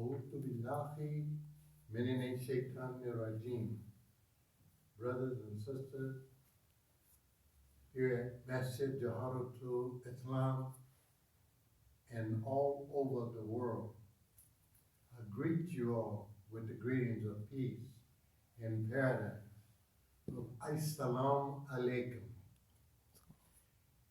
A'udhu billahi minine shaitanir rajim. Brothers and sisters, here at Masjid Jaharatul Islam and all over the world, I greet you all with the greetings of peace and paradise of Assalamu alaikum.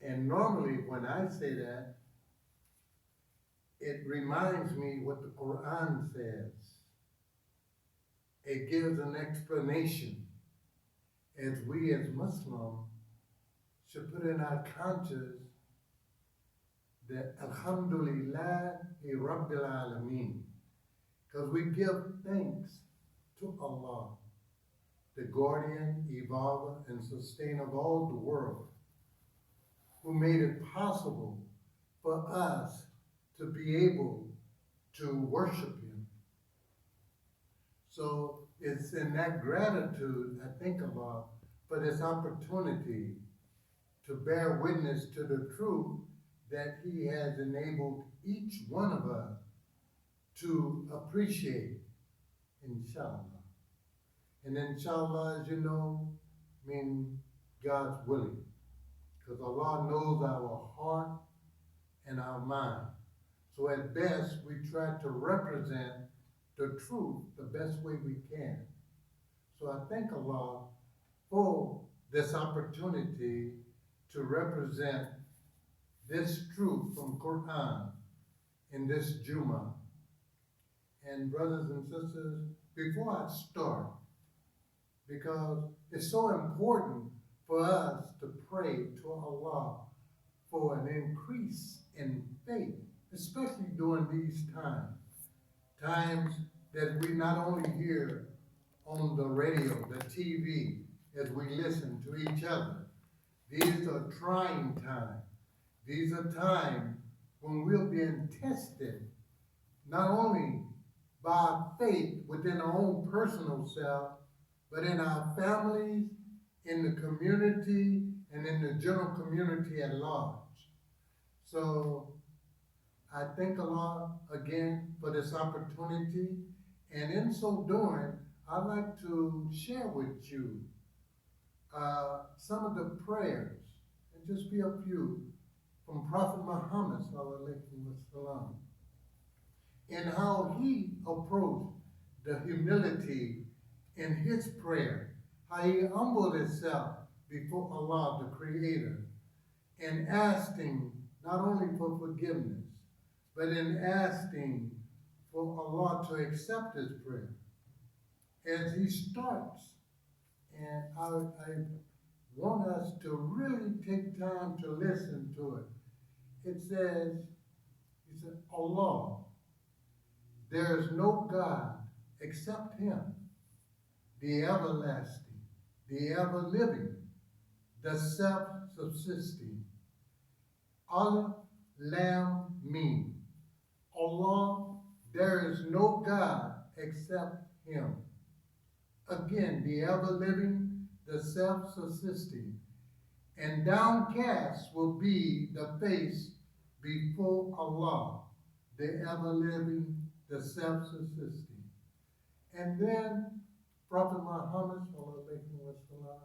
And normally when I say that, it reminds me what the Quran says. It gives an explanation as we as Muslims should put in our conscience that Alhamdulillah Rabbil Alameen, because we give thanks to Allah, the guardian, evolver, and sustainer of all the world, who made it possible for us to be able to worship Him. So it's in that gratitude, I thank Allah for this opportunity to bear witness to the truth that He has enabled each one of us to appreciate, inshallah. And inshallah, as you know, means God's willing. Because Allah knows our heart and our mind. So at best, we try to represent the truth the best way we can. So I thank Allah for this opportunity to represent this truth from Quran in this Jummah. And brothers and sisters, before I start, because it's so important for us to pray to Allah for an increase in faith, especially during these times that we not only hear on the radio, the TV, as we listen to each other. These are trying times. These are times when we're being tested, not only by our faith within our own personal self, but in our families, in the community, and in the general community at large. So I thank Allah again for this opportunity, and in so doing, I'd like to share with you some of the prayers, and just be a few, from Prophet Muhammad sallallahu alaihi wasallam, and how he approached the humility in his prayer, how he humbled himself before Allah, the Creator, and asking not only for forgiveness, but in asking for Allah to accept his prayer. As he starts, and I want us to really take time to listen to it. It says, he said, Allah, there is no God except Him, the everlasting, the ever-living, the self-subsisting. Allah, Lam, Meen. Allah, there is no God except Him. Again, the ever-living, the self-subsisting. And downcast will be the face before Allah, the ever-living, the self-subsisting. And then Prophet Muhammad sallallahu alaihi wasallam,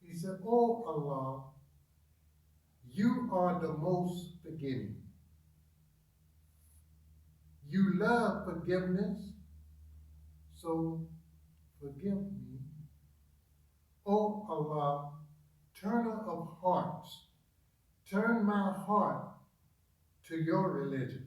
he said, "Oh Allah, you are the most forgiving. You love forgiveness, so forgive me. Oh Allah, turner of hearts, turn my heart to your religion.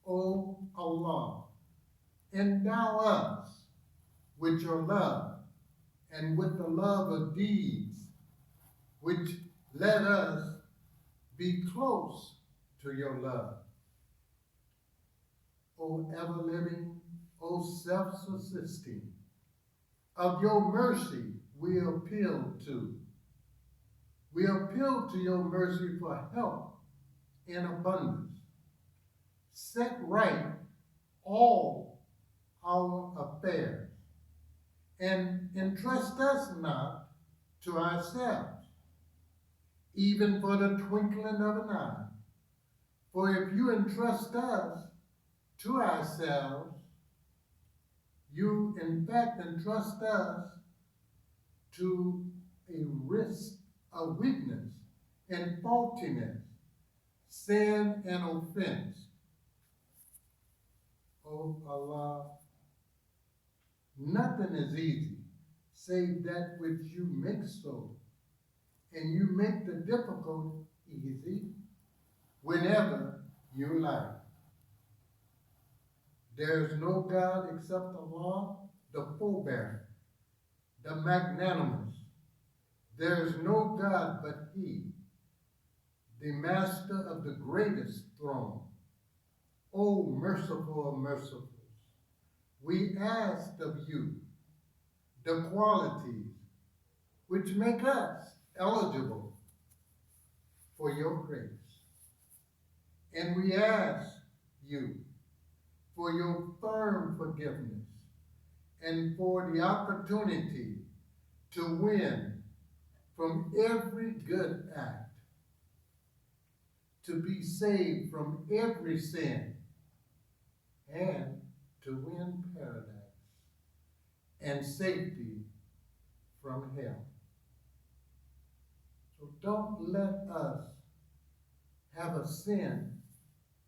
Oh Allah, endow us with your love and with the love of deeds, which let us be close to your love. O ever-living, O self-subsisting, of your mercy we appeal to. We appeal to your mercy for help in abundance. Set right all our affairs, and entrust us not to ourselves, even for the twinkling of an eye. For if you entrust us, to ourselves, you in fact entrust us to a risk of weakness and faultiness, sin and offense. Oh Allah, nothing is easy save that which you make so, and you make the difficult easy whenever you like. There is no God except Allah, the forbearing, the magnanimous. There is no God but He, the master of the greatest throne. O merciful of mercifuls, we ask of you the qualities which make us eligible for your grace. And we ask you for your firm forgiveness and for the opportunity to win from every good act, to be saved from every sin, and to win paradise and safety from hell. So don't let us have a sin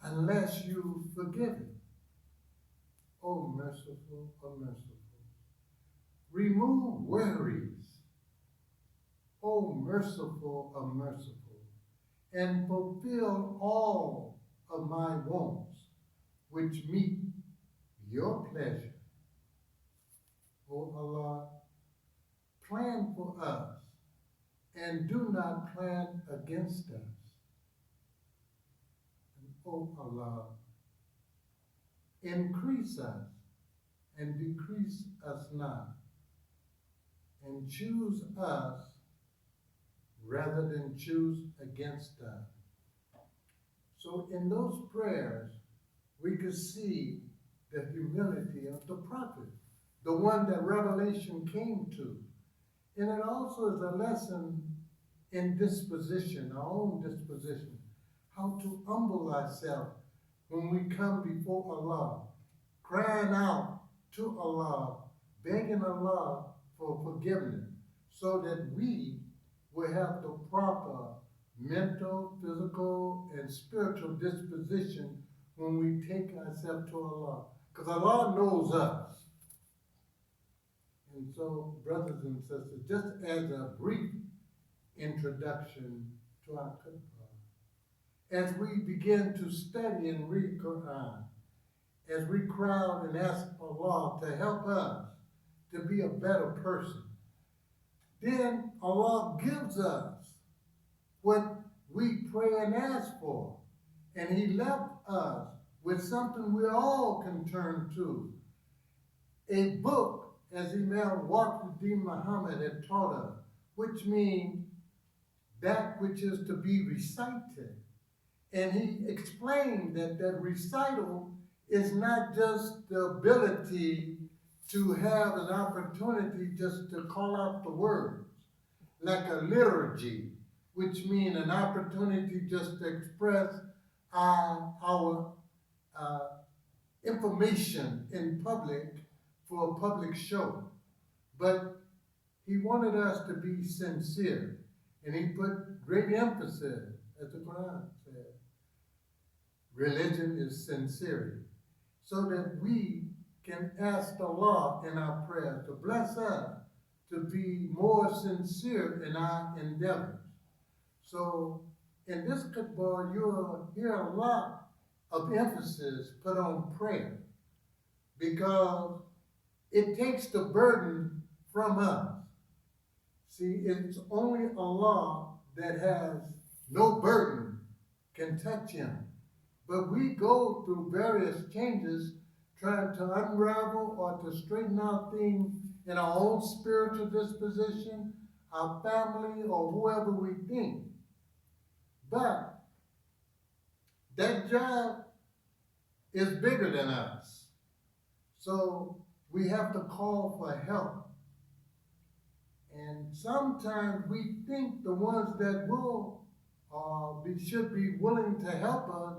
unless you forgive it. Oh, merciful, oh, merciful. Remove worries. Oh, merciful, oh, merciful. And fulfill all of my wants, which meet your pleasure. Oh Allah, plan for us and do not plan against us. And oh Allah, increase us and decrease us not, and choose us rather than choose against us. So in those prayers, we could see the humility of the prophet, the one that revelation came to. And it also is a lesson in disposition, our own disposition, how to humble ourselves when we come before Allah, crying out to Allah, begging Allah for forgiveness, so that we will have the proper mental, physical, and spiritual disposition when we take ourselves to Allah. Because Allah knows us. And so, brothers and sisters, just as a brief introduction to our Qur'an, as we begin to study and read Qur'an, as we cry out and ask Allah to help us to be a better person, then Allah gives us what we pray and ask for. And He left us with something we all can turn to. A book, as Imam Malik Muhammad had taught us, which means that which is to be recited. And he explained that that recital is not just the ability to have an opportunity just to call out the words, like a liturgy, which means an opportunity just to express our information in public for a public show. But he wanted us to be sincere, and he put great emphasis, as the Quran said, religion is sincerity, so that we can ask Allah in our prayer to bless us to be more sincere in our endeavors. So in this khutbah, you'll hear a lot of emphasis put on prayer, because it takes the burden from us. See, it's only Allah that has no burden can touch Him. But we go through various changes trying to unravel or to straighten out things in our own spiritual disposition, our family, or whoever we think. But that job is bigger than us. So we have to call for help. And sometimes we think the ones that will should be willing to help us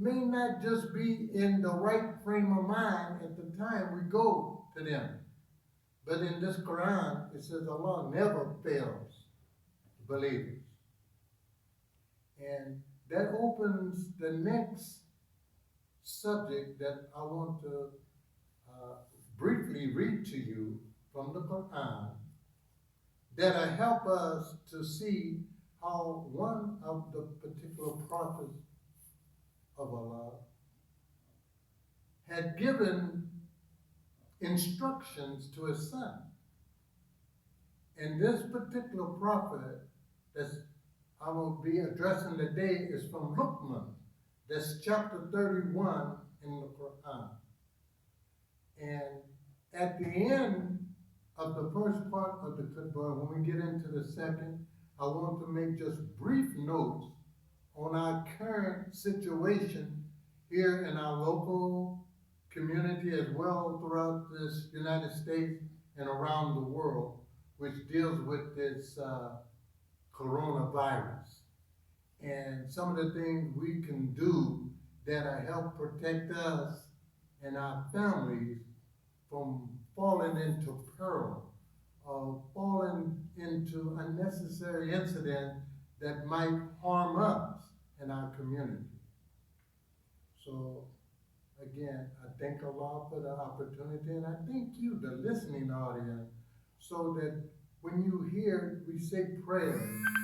may not just be in the right frame of mind at the time we go to them. But in this Quran, it says Allah never fails believers. And that opens the next subject that I want to briefly read to you from the Quran that'll help us to see how one of the particular prophets of Allah had given instructions to his son. And this particular prophet that I will be addressing today is from Luqman. That's chapter 31 in the Quran. And at the end of the first part of the Quran, when we get into the second, I want to make just brief notes on our current situation here in our local community as well throughout this United States and around the world, which deals with this coronavirus. And some of the things we can do that help protect us and our families from falling into peril, falling into unnecessary incident that might harm us and our community. So again, I thank Allah for the opportunity, and I thank you, the listening audience, so that when you hear we say prayers,